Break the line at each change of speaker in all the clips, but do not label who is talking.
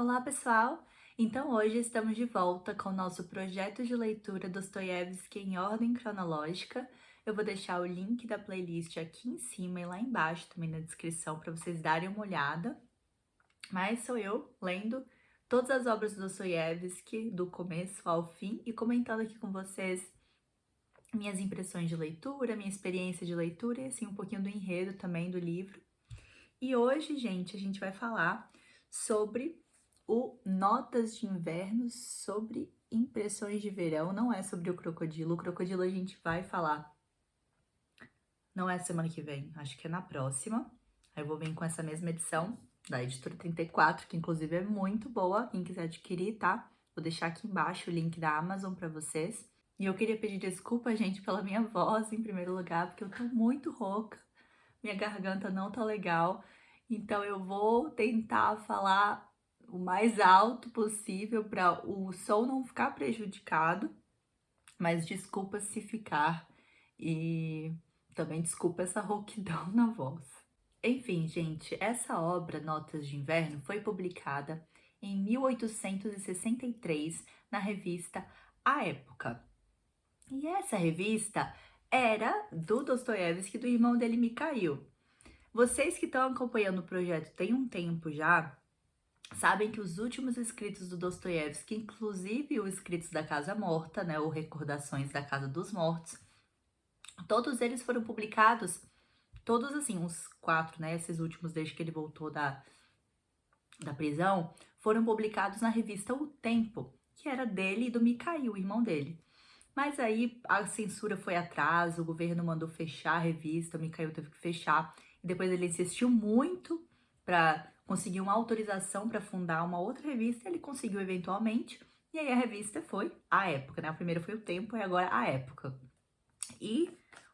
Olá, pessoal! Então, hoje estamos de volta com o nosso projeto de leitura Dostoiévski em ordem cronológica. Eu vou deixar o link da playlist aqui em cima e lá embaixo também na descrição para vocês darem uma olhada. Mas sou eu lendo todas as obras do Dostoiévski, do começo ao fim, e comentando aqui com vocês minhas impressões de leitura, minha experiência de leitura e assim um pouquinho do enredo também do livro. E hoje, gente, a gente vai falar sobre o Notas de Inverno, sobre impressões de verão. Não é sobre o crocodilo. O crocodilo a gente vai falar, não é semana que vem, acho que é na próxima. Aí eu vou vir com essa mesma edição da editora 34, que inclusive é muito boa. Quem quiser adquirir, tá? Vou deixar aqui embaixo o link da Amazon para vocês. E eu queria pedir desculpa, gente, pela minha voz em primeiro lugar, porque eu tô muito rouca. Minha garganta não tá legal. Então eu vou tentar falar o mais alto possível para o som não ficar prejudicado, mas desculpa se ficar e também desculpa essa rouquidão na voz. Enfim, gente, essa obra, Notas de Inverno, foi publicada em 1863 na revista A Época. E essa revista era do Dostoiévski, do irmão dele, Mikhail. Vocês que estão acompanhando o projeto tem um tempo já, sabem que os últimos escritos do Dostoiévski, inclusive os escritos da Casa Morta, né, ou Recordações da Casa dos Mortos, todos eles foram publicados, todos assim, uns 4, né, esses últimos desde que ele voltou da prisão, foram publicados na revista O Tempo, que era dele e do Mikhail, o irmão dele. Mas aí a censura foi atrás, o governo mandou fechar a revista, o Mikhail teve que fechar. E depois ele insistiu muito para conseguir uma autorização para fundar uma outra revista, ele conseguiu eventualmente. E aí a revista foi A Época, né? A primeira foi O Tempo e agora A Época. E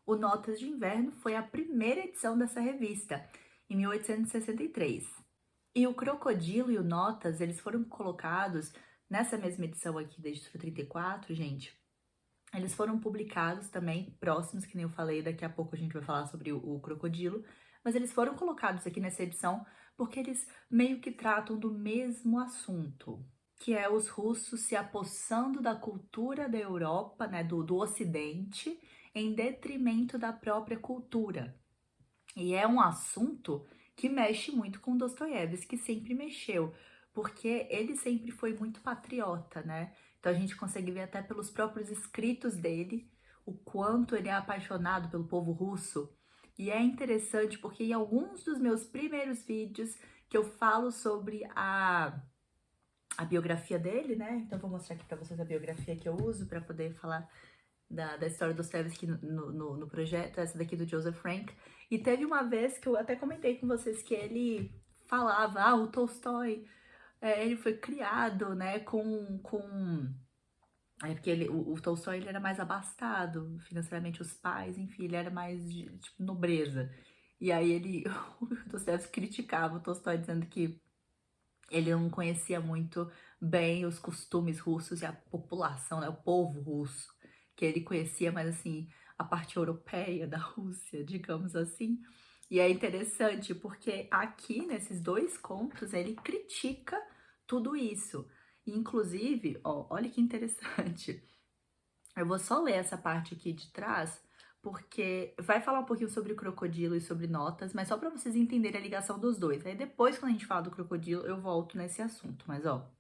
o Notas de Inverno foi a primeira edição dessa revista, em 1863. E o Crocodilo e o Notas, eles foram colocados nessa mesma edição aqui da editora 34, gente. Eles foram publicados também, próximos, que nem eu falei, daqui a pouco a gente vai falar sobre o crocodilo, mas eles foram colocados aqui nessa edição porque eles meio que tratam do mesmo assunto, que é os russos se apossando da cultura da Europa, né, do Ocidente, em detrimento da própria cultura. E é um assunto que mexe muito com Dostoiévski, que sempre mexeu, porque ele sempre foi muito patriota, né? Então a gente consegue ver até pelos próprios escritos dele o quanto ele é apaixonado pelo povo russo. E é interessante porque em alguns dos meus primeiros vídeos que eu falo sobre a biografia dele, né? Então vou mostrar aqui para vocês a biografia que eu uso para poder falar da história do Dostoiévski no projeto, essa daqui do Joseph Frank. E teve uma vez que eu até comentei com vocês que ele falava, o Tolstói, ele foi criado, né, porque o Tolstói ele era mais abastado financeiramente, os pais, enfim, ele era mais de tipo, nobreza. E aí o Dostoiévski criticava o Tolstói dizendo que ele não conhecia muito bem os costumes russos e a população, né, o povo russo, que ele conhecia mais assim a parte europeia da Rússia, digamos assim. E é interessante porque aqui nesses dois contos ele critica tudo isso. E, inclusive, ó, olha que interessante. Eu vou só ler essa parte aqui de trás, porque vai falar um pouquinho sobre o crocodilo e sobre notas, mas só para vocês entenderem a ligação dos dois. Aí depois, quando a gente fala do crocodilo, eu volto nesse assunto. Mas, ó,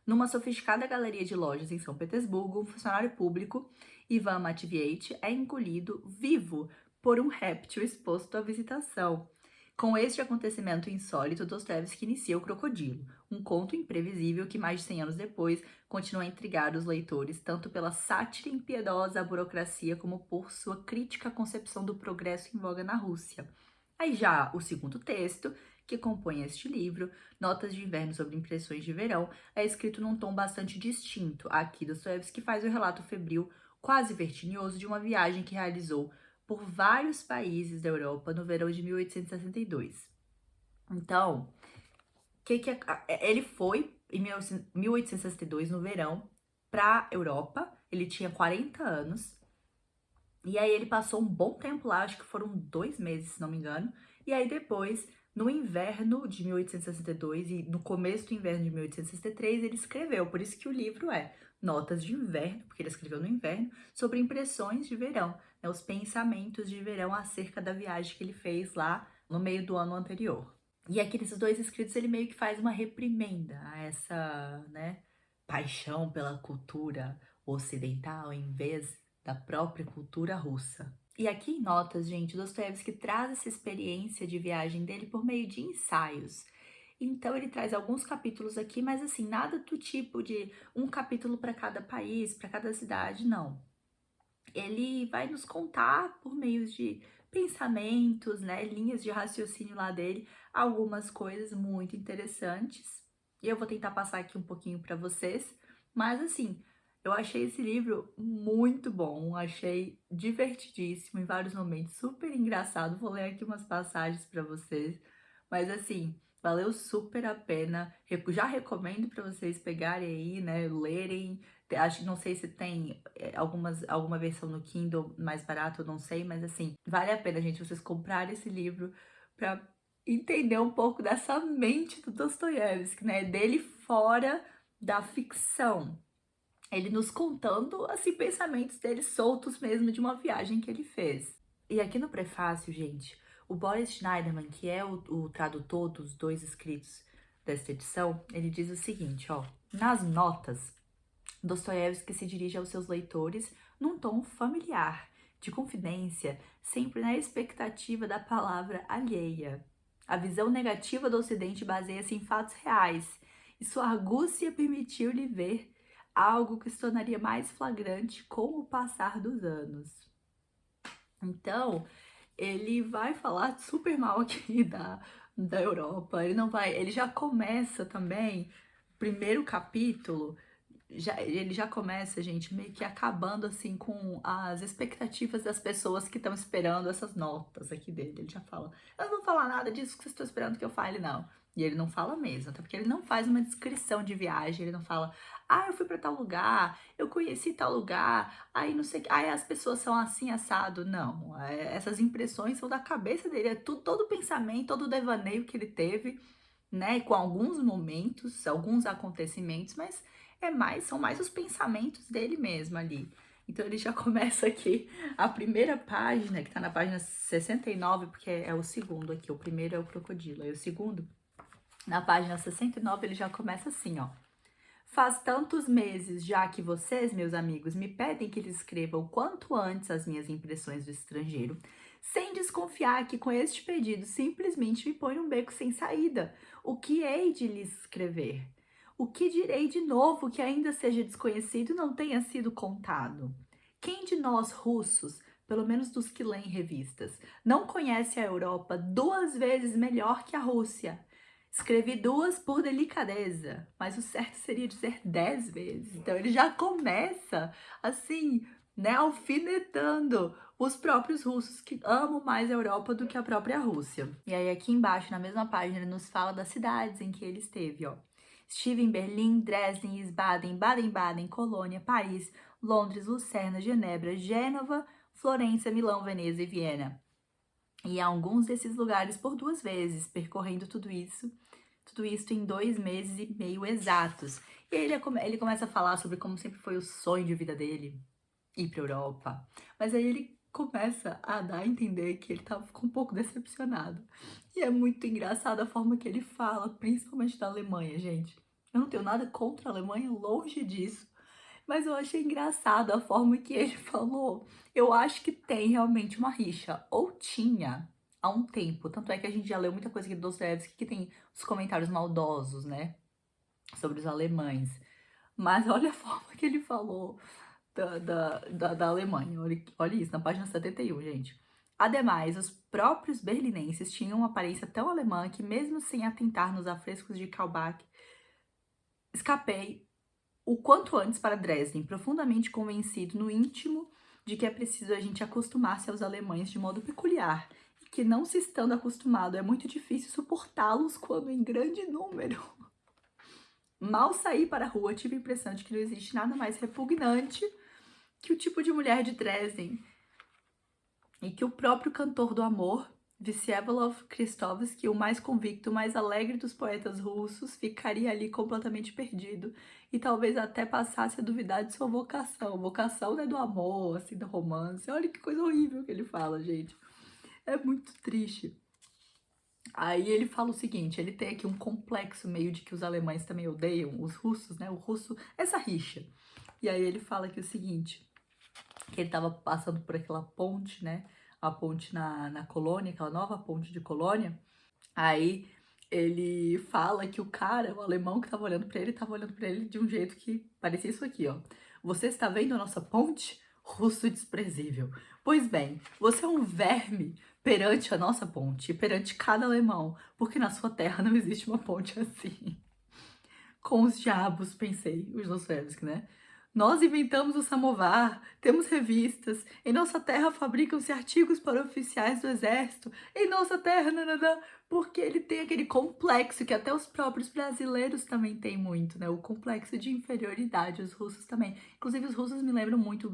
numa sofisticada galeria de lojas em São Petersburgo, um funcionário público, Ivan Matvievich, é engolido vivo por um réptil exposto à visitação. Com este acontecimento insólito, Dostoiévski inicia O Crocodilo, um conto imprevisível que, mais de 100 anos depois, continua a intrigar os leitores, tanto pela sátira impiedosa à burocracia como por sua crítica à concepção do progresso em voga na Rússia. Aí já o segundo texto, que compõe este livro, Notas de Inverno sobre Impressões de Verão, é escrito num tom bastante distinto. Aqui, Dostoiévski faz o relato febril, quase vertiginoso, de uma viagem que realizou por vários países da Europa no verão de 1862. Então, ele foi em 1862, no verão, para a Europa. Ele tinha 40 anos. E aí ele passou um bom tempo lá, acho que foram 2 meses, se não me engano. E aí depois No inverno de 1862 e no começo do inverno de 1863, ele escreveu, por isso que o livro é Notas de Inverno, porque ele escreveu no inverno, sobre impressões de verão, né, os pensamentos de verão acerca da viagem que ele fez lá no meio do ano anterior. E aqui nesses dois escritos ele meio que faz uma reprimenda a essa, né, paixão pela cultura ocidental em vez da própria cultura russa. E aqui em Notas, gente, Dostoiévski traz essa experiência de viagem dele por meio de ensaios. Então ele traz alguns capítulos aqui, mas assim, nada do tipo de um capítulo para cada país, para cada cidade, não. Ele vai nos contar por meio de pensamentos, né, linhas de raciocínio lá dele, algumas coisas muito interessantes. E eu vou tentar passar aqui um pouquinho para vocês, mas assim, eu achei esse livro muito bom, achei divertidíssimo em vários momentos, super engraçado. Vou ler aqui umas passagens para vocês, mas assim, valeu super a pena. Já recomendo para vocês pegarem aí, né, lerem. Acho, não sei se tem alguma versão no Kindle mais barato, eu não sei, mas assim, vale a pena, gente, vocês comprarem esse livro para entender um pouco dessa mente do Dostoiévski, né? Dele fora da ficção. Ele nos contando, assim, pensamentos dele soltos mesmo de uma viagem que ele fez. E aqui no prefácio, gente, o Boris Schneiderman, que é o tradutor dos dois escritos desta edição, ele diz o seguinte, ó: nas notas, Dostoiévski se dirige aos seus leitores num tom familiar, de confidência, sempre na expectativa da palavra alheia. A visão negativa do Ocidente baseia-se em fatos reais, e sua argúcia permitiu-lhe ver algo que se tornaria mais flagrante com o passar dos anos. Então, ele vai falar super mal aqui da Europa. Ele já começa também, primeiro capítulo, ele já começa, gente, meio que acabando assim com as expectativas das pessoas que estão esperando essas notas aqui dele. Ele já fala: eu não vou falar nada disso que vocês estão esperando que eu fale, não. E ele não fala mesmo, até porque ele não faz uma descrição de viagem, ele não fala: ah, eu fui para tal lugar, eu conheci tal lugar, aí não sei, aí as pessoas são assim, assado. Não, essas impressões são da cabeça dele, é tudo, todo o pensamento, todo o devaneio que ele teve, né, com alguns momentos, alguns acontecimentos, mas são mais os pensamentos dele mesmo ali. Então ele já começa aqui a primeira página, que tá na página 69, porque é o segundo aqui, o primeiro é o crocodilo, aí o segundo, na página 69, ele já começa assim, ó: faz tantos meses já que vocês, meus amigos, me pedem que lhes escreva o quanto antes as minhas impressões do estrangeiro, sem desconfiar que com este pedido simplesmente me põe num beco sem saída. O que hei de lhes escrever? O que direi de novo que ainda seja desconhecido e não tenha sido contado? Quem de nós russos, pelo menos dos que leem revistas, não conhece a Europa 2 vezes melhor que a Rússia? Escrevi 2 por delicadeza, mas o certo seria dizer 10 vezes. Então ele já começa assim, né, alfinetando os próprios russos que amam mais a Europa do que a própria Rússia. E aí aqui embaixo, na mesma página, ele nos fala das cidades em que ele esteve, ó: estive em Berlim, Dresden, Wiesbaden, Baden-Baden, Colônia, Paris, Londres, Lucerna, Genebra, Gênova, Florença, Milão, Veneza e Viena. E alguns desses lugares por 2 vezes, percorrendo tudo isso em 2 meses e meio exatos. E aí ele começa a falar sobre como sempre foi o sonho de vida dele ir para Europa. Mas aí ele começa a dar a entender que ele ficou um pouco decepcionado. E é muito engraçado a forma que ele fala, principalmente da Alemanha, gente. Eu não tenho nada contra a Alemanha, longe disso. Mas eu achei engraçado a forma que ele falou. Eu acho que tem realmente uma rixa, ou tinha há um tempo. Tanto é que a gente já leu muita coisa aqui do Dostoiévski que tem os comentários maldosos, né, sobre os alemães. Mas olha a forma que ele falou da Alemanha. Olha isso, na página 71, gente. Ademais, os próprios berlinenses tinham uma aparência tão alemã que, mesmo sem atentar nos afrescos de Kaulbach, escapei o quanto antes para Dresden, profundamente convencido no íntimo de que é preciso a gente acostumar-se aos alemães de modo peculiar, e que, não se estando acostumado, é muito difícil suportá-los quando em grande número. Mal saí para a rua, tive a impressão de que não existe nada mais repugnante que o tipo de mulher de Dresden, e que o próprio cantor do amor Vsevolod Kristovsky, o mais convicto, o mais alegre dos poetas russos, ficaria ali completamente perdido e talvez até passasse a duvidar de sua vocação. Vocação, né, do amor, assim, do romance. Olha que coisa horrível que ele fala, gente. É muito triste. Aí ele fala o seguinte, ele tem aqui um complexo meio de que os alemães também odeiam os russos, né? O russo, essa rixa. E aí ele fala aqui o seguinte, que ele tava passando por aquela ponte, né? A ponte na Colônia, aquela nova ponte de Colônia. Aí ele fala que o cara, o alemão que tava olhando pra ele de um jeito que parecia isso aqui, ó. Você está vendo a nossa ponte? Russo desprezível. Pois bem, você é um verme perante a nossa ponte, perante cada alemão, porque na sua terra não existe uma ponte assim. Com os diabos, pensei, os Dostoiévski, né? Nós inventamos o samovar, temos revistas, em nossa terra fabricam-se artigos para oficiais do exército, em nossa terra, nananã, porque ele tem aquele complexo que até os próprios brasileiros também têm muito, né? O complexo de inferioridade, os russos também. Inclusive, os russos me lembram muito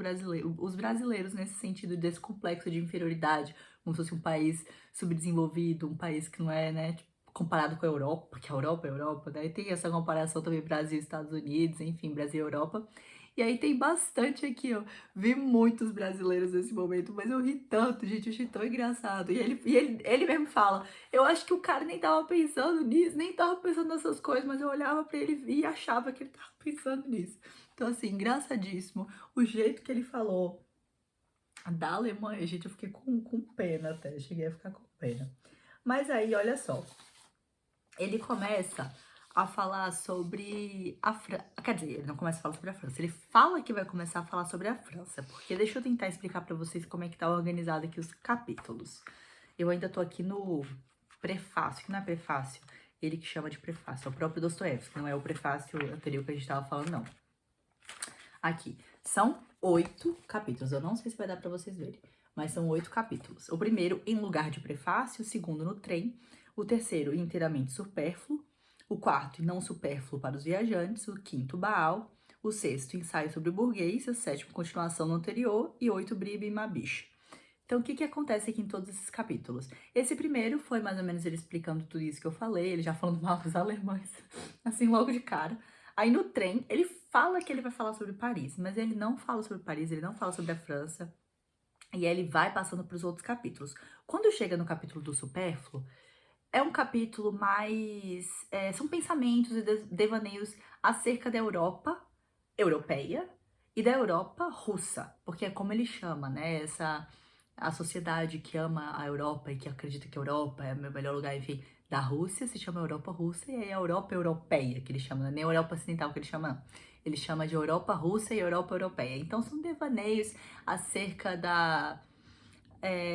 os brasileiros nesse sentido desse complexo de inferioridade, como se fosse um país subdesenvolvido, um país que não é, né? Comparado com a Europa, que a Europa é a Europa, né? E tem essa comparação também Brasil, Estados Unidos, enfim, Brasil e Europa. E aí tem bastante aqui, ó. Vi muitos brasileiros nesse momento, mas eu ri tanto, gente, eu achei tão engraçado. E ele mesmo fala, eu acho que o cara nem tava pensando nisso, nem tava pensando nessas coisas, mas eu olhava pra ele e achava que ele tava pensando nisso. Então, assim, engraçadíssimo. O jeito que ele falou da Alemanha, gente, eu fiquei com pena até, cheguei a ficar com pena. Mas aí, olha só, ele começa a falar sobre a França. Quer dizer, ele não começa a falar sobre a França. Ele fala que vai começar a falar sobre a França. Porque deixa eu tentar explicar pra vocês como é que tá organizado aqui os capítulos. Eu ainda tô aqui no prefácio, que não é prefácio. Ele que chama de prefácio. É o próprio Dostoiévski, não é o prefácio anterior que a gente tava falando, não. Aqui. São 8 capítulos. Eu não sei se vai dar pra vocês verem. Mas são 8 capítulos. O primeiro, em lugar de prefácio. O segundo, no trem. O terceiro, inteiramente supérfluo. O quarto, não supérfluo para os viajantes. O quinto, Baal. O sexto, ensaio sobre o burguês. O sétimo, continuação no anterior. E 8, Briba e Mabiche. Então, o que acontece aqui em todos esses capítulos? Esse primeiro foi mais ou menos ele explicando tudo isso que eu falei, ele já falando mal dos alemães, assim, logo de cara. Aí no trem, ele fala que ele vai falar sobre Paris, mas ele não fala sobre Paris, ele não fala sobre a França. E aí ele vai passando para os outros capítulos. Quando chega no capítulo do supérfluo, é um capítulo mais... são pensamentos e devaneios acerca da Europa europeia e da Europa russa, porque é como ele chama, né? A sociedade que ama a Europa e que acredita que a Europa é o melhor lugar, enfim, da Rússia, se chama Europa Russa, e aí a Europa Europeia, que ele chama, não é nem Europa Ocidental que ele chama, não. Ele chama de Europa Russa e Europa Europeia. Então são devaneios acerca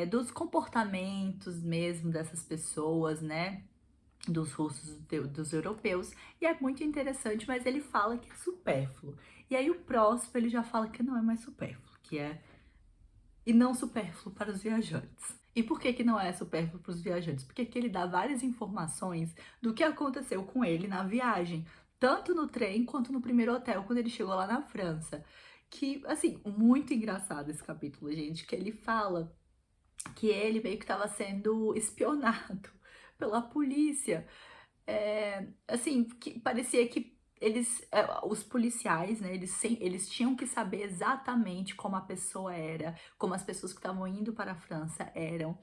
dos comportamentos mesmo dessas pessoas, né? Dos russos, dos europeus, e é muito interessante, mas ele fala que é supérfluo. E aí o próximo ele já fala que não é mais supérfluo, que é e não supérfluo para os viajantes. E por que que não é supérfluo para os viajantes? Porque aqui ele dá várias informações do que aconteceu com ele na viagem, tanto no trem quanto no primeiro hotel, quando ele chegou lá na França. Que, assim, muito engraçado esse capítulo, gente, que ele fala que ele meio que estava sendo espionado pela polícia. Assim, que parecia que os policiais, né, eles tinham que saber exatamente como a pessoa era, como as pessoas que estavam indo para a França eram,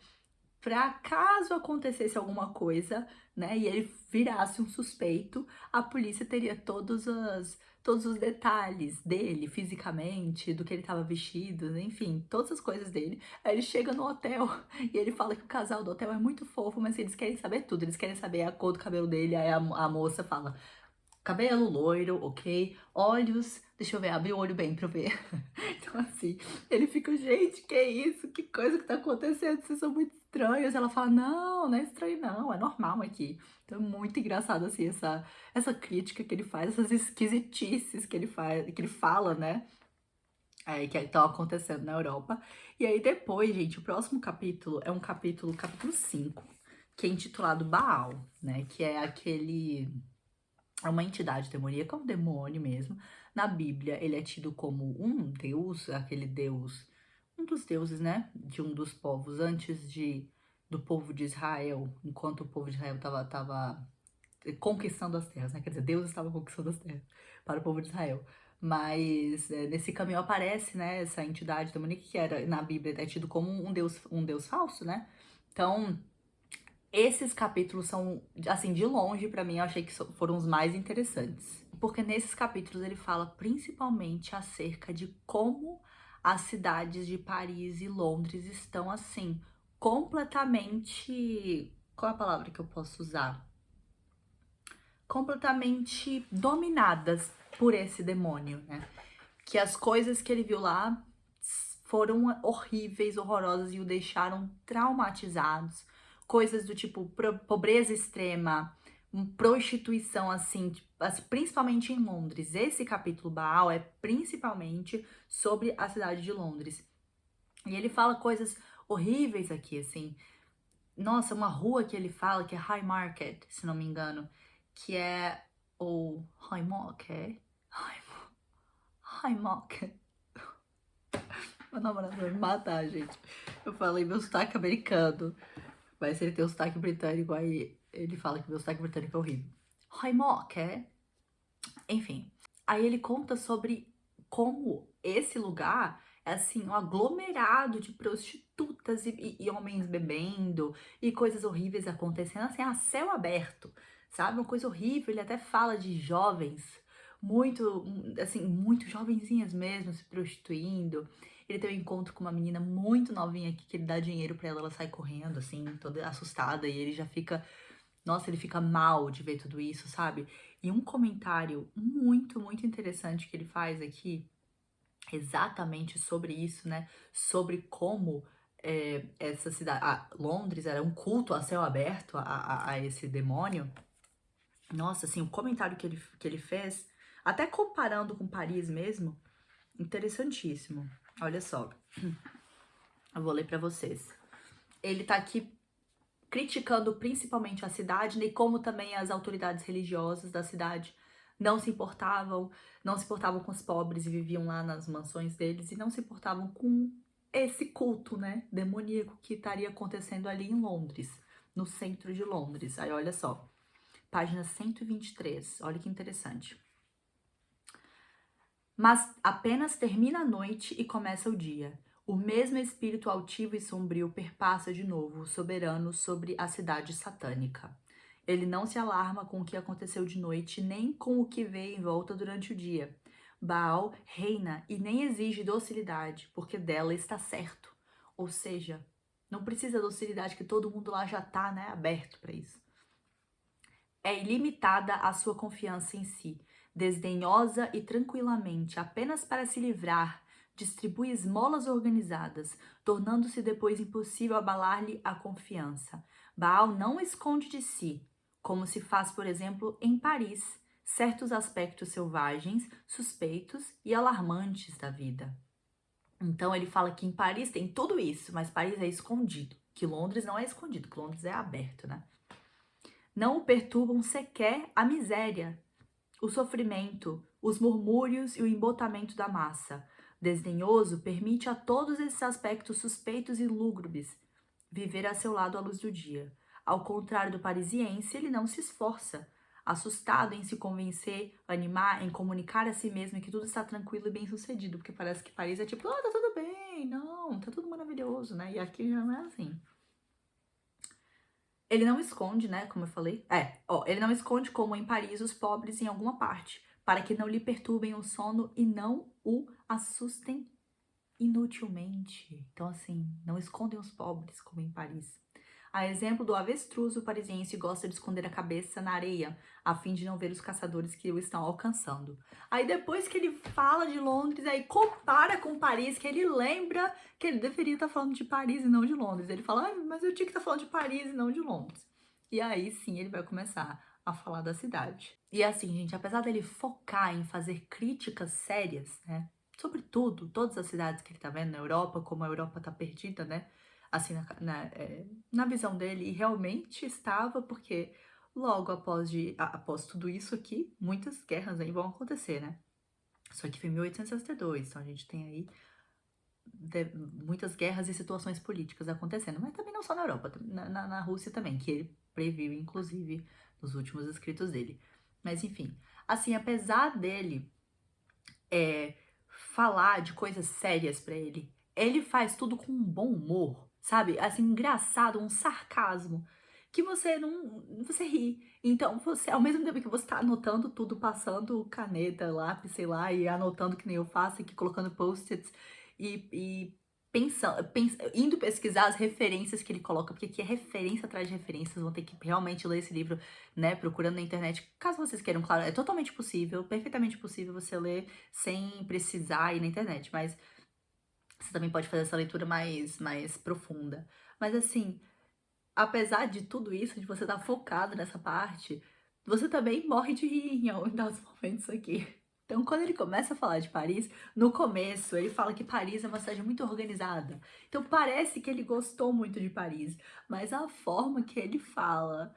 para caso acontecesse alguma coisa, né, e ele virasse um suspeito, a polícia teria todos os detalhes dele, fisicamente, do que ele estava vestido, enfim, todas as coisas dele. Aí ele chega no hotel e ele fala que o casal do hotel é muito fofo, mas eles querem saber tudo, eles querem saber a cor do cabelo dele, aí a moça fala, cabelo loiro, ok, olhos, deixa eu ver, abre o olho bem pra eu ver. Então, assim, ele fica, gente, que isso? Que coisa que tá acontecendo? Vocês são muito estranhos. Ela fala, não, não é estranho, não, é normal aqui. Então, é muito engraçado, assim, essa crítica que ele faz, essas esquisitices que ele faz, que ele fala, né? Que estão acontecendo na Europa. E aí, depois, gente, o próximo capítulo é capítulo 5, que é intitulado Baal, né? Que é é uma entidade demoníaca, é um demônio mesmo. Na Bíblia, ele é tido como um deus, aquele deus, um dos deuses, né, de um dos povos antes do povo de Israel, enquanto o povo de Israel estava conquistando as terras, né? Quer dizer, Deus estava conquistando as terras para o povo de Israel. Mas nesse caminho aparece, né, essa entidade demoníaca que era na Bíblia é tido como um deus falso, né? Então, esses capítulos são, assim, de longe, pra mim, eu achei que foram os mais interessantes. Porque nesses capítulos ele fala principalmente acerca de como as cidades de Paris e Londres estão, assim, completamente. Qual é a palavra que eu posso usar? Completamente dominadas por esse demônio, né? Que as coisas que ele viu lá foram horríveis, horrorosas e o deixaram traumatizados. Coisas do tipo pobreza extrema, prostituição, assim, principalmente em Londres. Esse capítulo Baal é principalmente sobre a cidade de Londres. E ele fala coisas horríveis aqui, assim. Nossa, uma rua que ele fala, que é High Market, se não me engano, que é o High Market. High Market. Meu namorado vai me matar, gente. Eu falei meu sotaque americano. Mas se ele tem o sotaque britânico, aí ele fala que meu sotaque britânico é horrível. High Market. Enfim. Aí ele conta sobre como esse lugar é assim, um aglomerado de prostitutas e homens bebendo e coisas horríveis acontecendo, assim, a céu aberto, sabe? Uma coisa horrível. Ele até fala de jovens, muito, assim, muito jovenzinhas mesmo, se prostituindo. Ele tem um encontro com uma menina muito novinha aqui, que ele dá dinheiro pra ela sai correndo, assim, toda assustada, e ele já fica, nossa, ele fica mal de ver tudo isso, sabe? E um comentário muito, muito interessante que ele faz aqui, exatamente sobre isso, né? Sobre como essa cidade, Londres, era um culto a céu aberto a esse demônio. Nossa, assim, o comentário que ele fez, até comparando com Paris mesmo, interessantíssimo. Olha só, eu vou ler pra vocês. Ele tá aqui criticando principalmente a cidade, né, e como também as autoridades religiosas da cidade não se importavam com os pobres e viviam lá nas mansões deles e não se importavam com esse culto, né, demoníaco que estaria acontecendo ali em Londres, no centro de Londres. Aí olha só, página 123, olha que interessante. Mas apenas termina a noite e começa o dia. O mesmo espírito altivo e sombrio perpassa de novo, soberano sobre a cidade satânica. Ele não se alarma com o que aconteceu de noite, nem com o que vê em volta durante o dia. Baal reina e nem exige docilidade, porque dela está certo. Ou seja, não precisa docilidade, que todo mundo lá já está, né, aberto para isso. É ilimitada a sua confiança em si, desdenhosa e tranquilamente, apenas para se livrar, distribui esmolas organizadas, tornando-se depois impossível abalar-lhe a confiança. Baal não esconde de si, como se faz, por exemplo, em Paris, certos aspectos selvagens, suspeitos e alarmantes da vida. Então ele fala que em Paris tem tudo isso, mas Paris é escondido, que Londres não é escondido, que Londres é aberto, né? Não o perturbam sequer a miséria, o sofrimento, os murmúrios e o embotamento da massa. Desdenhoso, permite a todos esses aspectos suspeitos e lúgubres viver a seu lado à luz do dia. Ao contrário do parisiense, ele não se esforça, assustado em se convencer, animar, em comunicar a si mesmo que tudo está tranquilo e bem sucedido, porque parece que Paris é tipo, tá tudo bem, não, tá tudo maravilhoso, né? E aqui já não é assim. Ele não esconde, né, como eu falei. Ele não esconde como em Paris os pobres em alguma parte, para que não lhe perturbem o sono e não o assustem inutilmente. Então, assim, não escondem os pobres como em Paris. A exemplo do avestruz, o parisiense gosta de esconder a cabeça na areia, a fim de não ver os caçadores que o estão alcançando. Aí depois que ele fala de Londres, aí compara com Paris, que ele lembra que ele deveria estar falando de Paris e não de Londres. Ele fala, mas eu tinha que estar falando de Paris e não de Londres. E aí sim ele vai começar a falar da cidade. E assim, gente, apesar dele focar em fazer críticas sérias, né, sobre tudo, todas as cidades que ele tá vendo na Europa, como a Europa tá perdida, né, assim, na visão dele, e realmente estava, porque logo após tudo isso aqui, muitas guerras aí vão acontecer, né? Só que foi 1862, então a gente tem aí muitas guerras e situações políticas acontecendo, mas também não só na Europa, na Rússia também, que ele previu, inclusive, nos últimos escritos dele. Mas enfim, assim, apesar dele falar de coisas sérias pra ele, ele faz tudo com um bom humor, sabe? Assim, engraçado, um sarcasmo, que você não, você ri. Então, você, ao mesmo tempo que você tá anotando tudo, passando caneta, lápis, sei lá, e anotando que nem eu faço aqui, colocando post-its e pensando, indo pesquisar as referências que ele coloca, porque aqui é referência atrás de referências, vão ter que realmente ler esse livro, né, procurando na internet. Caso vocês queiram, claro, é totalmente possível, perfeitamente possível você ler sem precisar ir na internet, mas você também pode fazer essa leitura mais profunda. Mas assim, apesar de tudo isso, de você estar focado nessa parte, você também morre de rir em alguns momentos aqui. Então, quando ele começa a falar de Paris, no começo ele fala que Paris é uma cidade muito organizada. Então, parece que ele gostou muito de Paris, mas a forma que ele fala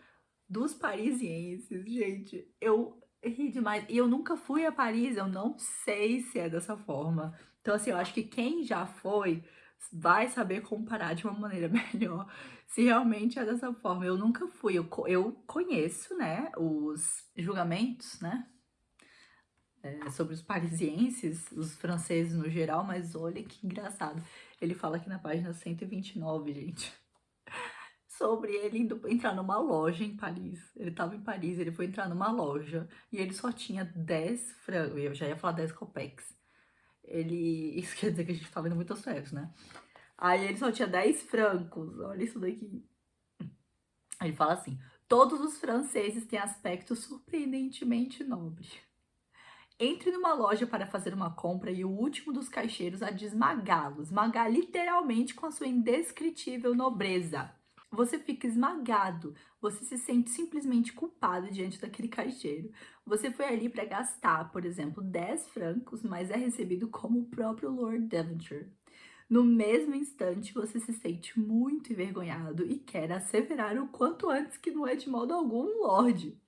dos parisienses, gente, eu ri demais. E eu nunca fui a Paris, eu não sei se é dessa forma. Então, assim, eu acho que quem já foi vai saber comparar de uma maneira melhor se realmente é dessa forma. Eu nunca fui, eu conheço, né, os julgamentos, né, sobre os parisienses, os franceses no geral, mas olha que engraçado. Ele fala aqui na página 129, gente, sobre ele indo entrar numa loja em Paris. Ele tava em Paris, ele foi entrar numa loja e ele só tinha 10 francos. Eu já ia falar 10 copex. Ele. Isso quer dizer que a gente tá vendo muitos ferros, né? Aí ele só tinha 10 francos. Olha isso daqui. Ele fala assim: todos os franceses têm aspecto surpreendentemente nobre. Entre numa loja para fazer uma compra e o último dos caixeiros há de esmagá-lo, esmagar literalmente com a sua indescritível nobreza. Você fica esmagado, você se sente simplesmente culpado diante daquele caixeiro. Você foi ali para gastar, por exemplo, 10 francos, mas é recebido como o próprio Lord Devonshire. No mesmo instante, você se sente muito envergonhado e quer asseverar o quanto antes que não é de modo algum um lorde,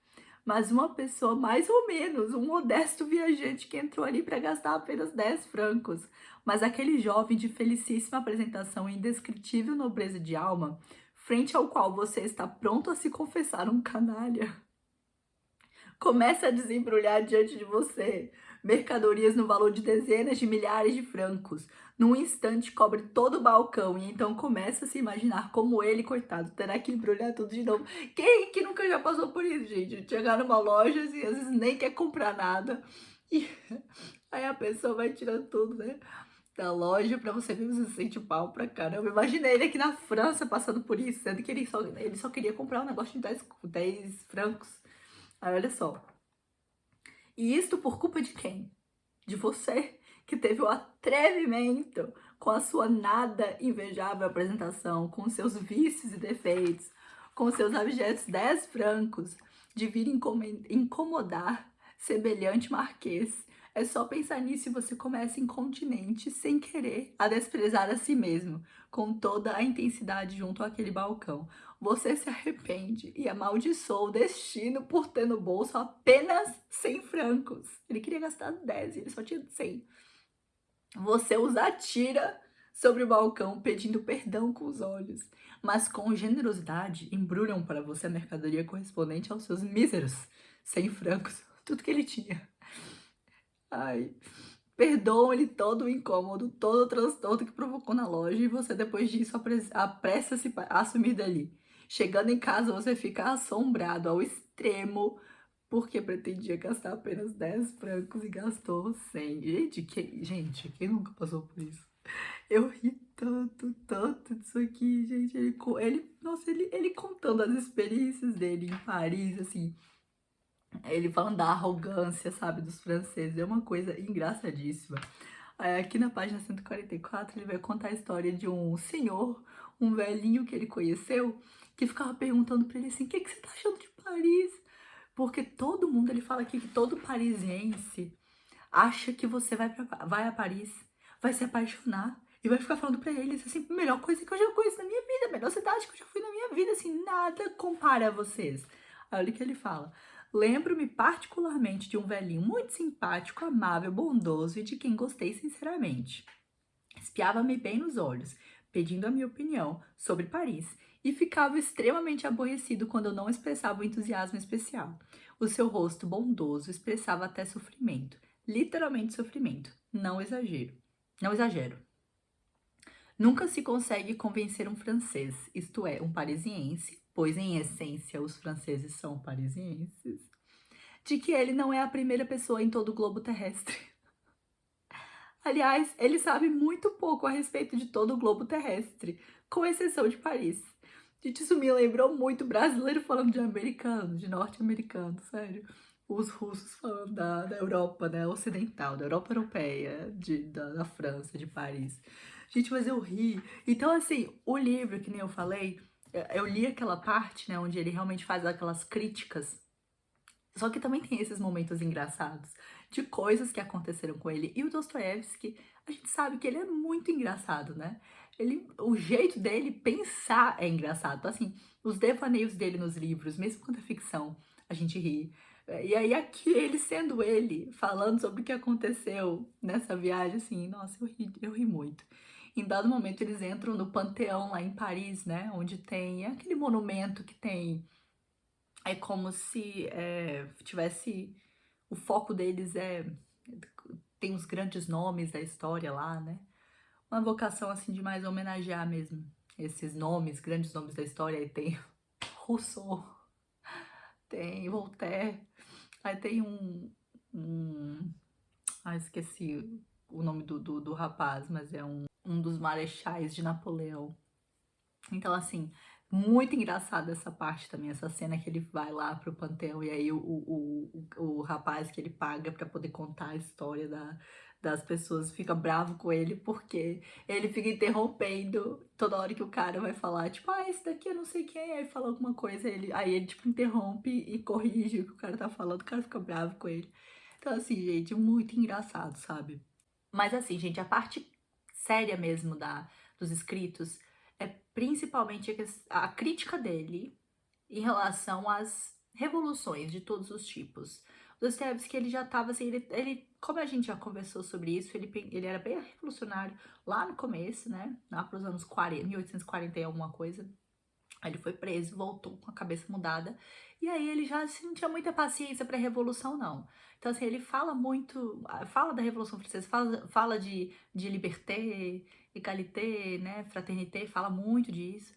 mas uma pessoa mais ou menos, um modesto viajante que entrou ali para gastar apenas 10 francos. Mas aquele jovem de felicíssima apresentação e indescritível nobreza de alma, frente ao qual você está pronto a se confessar um canalha, começa a desembrulhar diante de você mercadorias no valor de dezenas de milhares de francos. Num instante cobre todo o balcão e então começa a se imaginar como ele, coitado, terá que embrulhar tudo de novo. Quem que nunca já passou por isso, gente? Chegar numa loja assim, às vezes nem quer comprar nada e aí a pessoa vai tirando tudo, né, da loja pra você ver, você se sente pau pra caramba. Imaginei ele aqui na França passando por isso, sendo que ele só queria comprar um negócio de 10 francos. Aí olha só. E isto por culpa de quem? De você, que teve o atrevimento com a sua nada invejável apresentação, com seus vícios e defeitos, com seus abjetos 10 francos, de vir incomodar semelhante marquês. É só pensar nisso e você começa incontinente, sem querer, a desprezar a si mesmo, com toda a intensidade junto àquele balcão. Você se arrepende e amaldiçoa o destino por ter no bolso apenas 100 francos. Ele queria gastar 10 e ele só tinha 100. Você os atira sobre o balcão pedindo perdão com os olhos, mas com generosidade embrulham para você a mercadoria correspondente aos seus míseros 100 francos, tudo que ele tinha. Ai, perdoam-lhe todo o incômodo, todo o transtorno que provocou na loja e você depois disso apressa-se a assumir dali. Chegando em casa, você fica assombrado ao extremo porque pretendia gastar apenas 10 francos e gastou 100. Gente, quem nunca passou por isso? Eu ri tanto, tanto disso aqui, gente. Nossa, ele contando as experiências dele em Paris, assim. Ele falando da arrogância, sabe, dos franceses. É uma coisa engraçadíssima. Aí, aqui na página 144, ele vai contar a história de um senhor, um velhinho que ele conheceu, que ficava perguntando pra ele assim: o que você tá achando de Paris? Porque todo mundo, ele fala aqui que todo parisiense acha que você vai a Paris, vai se apaixonar e vai ficar falando pra eles assim: melhor coisa que eu já conheço na minha vida, melhor cidade que eu já fui na minha vida, assim, nada compara a vocês. Aí olha o que ele fala. Lembro-me particularmente de um velhinho muito simpático, amável, bondoso e de quem gostei sinceramente. Espiava-me bem nos olhos, pedindo a minha opinião sobre Paris, e ficava extremamente aborrecido quando eu não expressava um entusiasmo especial. O seu rosto bondoso expressava até sofrimento, literalmente sofrimento, não exagero. Não exagero. Nunca se consegue convencer um francês, isto é, um parisiense, pois em essência os franceses são parisienses, de que ele não é a primeira pessoa em todo o globo terrestre. Aliás, ele sabe muito pouco a respeito de todo o globo terrestre, com exceção de Paris. Gente, isso me lembrou muito brasileiro falando de americano, de norte-americano, sério. Os russos falando da Europa, né, ocidental, da Europa europeia, da França, de Paris. Gente, mas eu ri. Então, assim, o livro, que nem eu falei, eu li aquela parte, né, onde ele realmente faz aquelas críticas. Só que também tem esses momentos engraçados de coisas que aconteceram com ele. E o Dostoiévski, a gente sabe que ele é muito engraçado, né? O jeito dele pensar é engraçado. Então, assim, os devaneios dele nos livros, mesmo quando é ficção, a gente ri. E aí aqui ele sendo ele, falando sobre o que aconteceu nessa viagem, assim, nossa, eu ri muito. Em dado momento eles entram no Panteão lá em Paris, né? Onde tem aquele monumento que tem. É como se tivesse. O foco deles tem os grandes nomes da história lá, né? Uma vocação assim de mais homenagear mesmo esses nomes, grandes nomes da história. Aí tem Rousseau, tem Voltaire, aí tem esqueci o nome do rapaz, mas é um dos marechais de Napoleão. Então, assim, muito engraçada essa parte também, essa cena que ele vai lá pro Panteão e aí o rapaz que ele paga pra poder contar a história das pessoas fica bravo com ele porque ele fica interrompendo toda hora que o cara vai falar, tipo, esse daqui eu não sei quem, aí fala alguma coisa, aí ele, tipo, interrompe e corrige o que o cara tá falando, o cara fica bravo com ele. Então, assim, gente, muito engraçado, sabe? Mas, assim, gente, a parte séria mesmo dos escritos é principalmente a crítica dele em relação às revoluções de todos os tipos. Dostoiévski, ele já estava assim, como a gente já conversou sobre isso, ele era bem revolucionário lá no começo, né? Lá para os anos 40, 1840 e alguma coisa. Aí ele foi preso, voltou com a cabeça mudada. E aí ele já assim, não tinha muita paciência para revolução, não. Então, assim, ele fala muito, fala da Revolução Francesa, fala de liberté, égalité, né, fraternité, fala muito disso.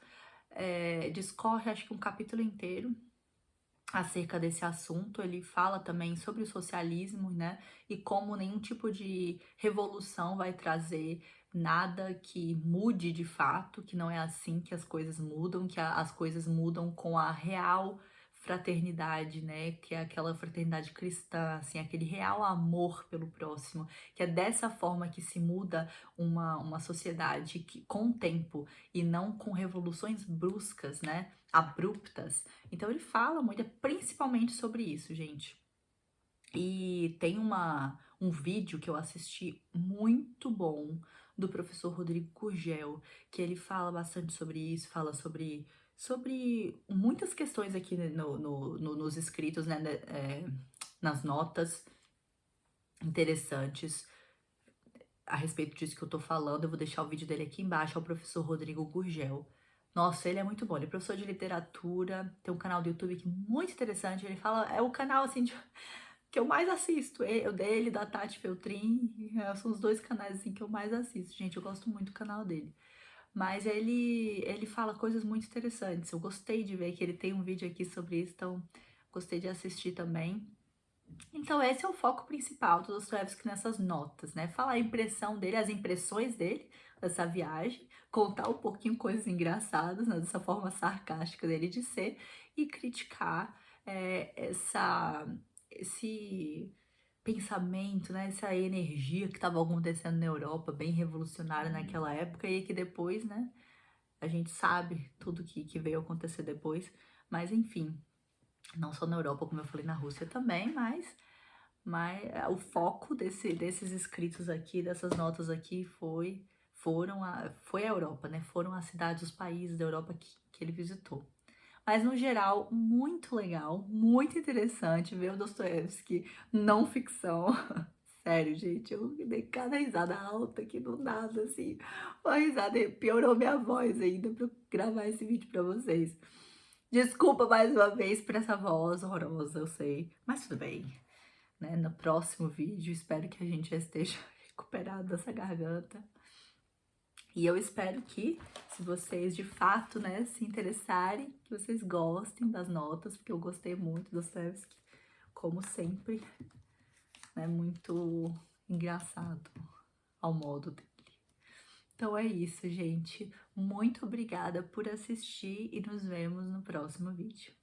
Discorre, acho que um capítulo inteiro acerca desse assunto. Ele fala também sobre o socialismo, né, e como nenhum tipo de revolução vai trazer nada que mude de fato, que não é assim que as coisas mudam, que as coisas mudam com a real fraternidade, né, que é aquela fraternidade cristã, assim, aquele real amor pelo próximo, que é dessa forma que se muda uma sociedade com o tempo e não com revoluções bruscas, né, abruptas. Então ele fala muito, principalmente sobre isso, gente. E tem um vídeo que eu assisti muito bom do professor Rodrigo Gurgel, que ele fala bastante sobre isso, fala sobre muitas questões aqui nos escritos, né, nas notas interessantes a respeito disso que eu tô falando. Eu vou deixar o vídeo dele aqui embaixo, é o professor Rodrigo Gurgel. Nossa, ele é muito bom, ele é professor de literatura, tem um canal do YouTube aqui muito interessante, ele fala, é o canal, assim, que eu mais assisto, o dele, da Tati Feltrin, são os dois canais, assim, que eu mais assisto, gente, eu gosto muito do canal dele. Mas ele fala coisas muito interessantes, eu gostei de ver que ele tem um vídeo aqui sobre isso, então gostei de assistir também. Então esse é o foco principal do Dostoiévski nessas notas, né? Falar a impressão dele, as impressões dele dessa viagem, contar um pouquinho coisas engraçadas, né? Dessa forma sarcástica dele de ser, e criticar esse pensamento, né? Essa energia que estava acontecendo na Europa, bem revolucionária naquela época, e que depois, né? A gente sabe tudo que veio acontecer depois, mas enfim, não só na Europa, como eu falei, na Rússia também, mas o foco desses escritos aqui, dessas notas aqui, foi a Europa, né? Foram as cidades, os países da Europa que ele visitou. Mas, no geral, muito legal, muito interessante ver o Dostoiévski não ficção, sério, gente, eu dei cada risada alta que não nada, assim, uma risada piorou minha voz ainda pra eu gravar esse vídeo pra vocês. Desculpa mais uma vez por essa voz horrorosa, eu sei, mas tudo bem, né? No próximo vídeo, espero que a gente já esteja recuperado dessa garganta. E eu espero que, se vocês de fato, né, se interessarem, que vocês gostem das notas, porque eu gostei muito do Dostoiévski, como sempre, né, muito engraçado ao modo dele. Então é isso, gente. Muito obrigada por assistir e nos vemos no próximo vídeo.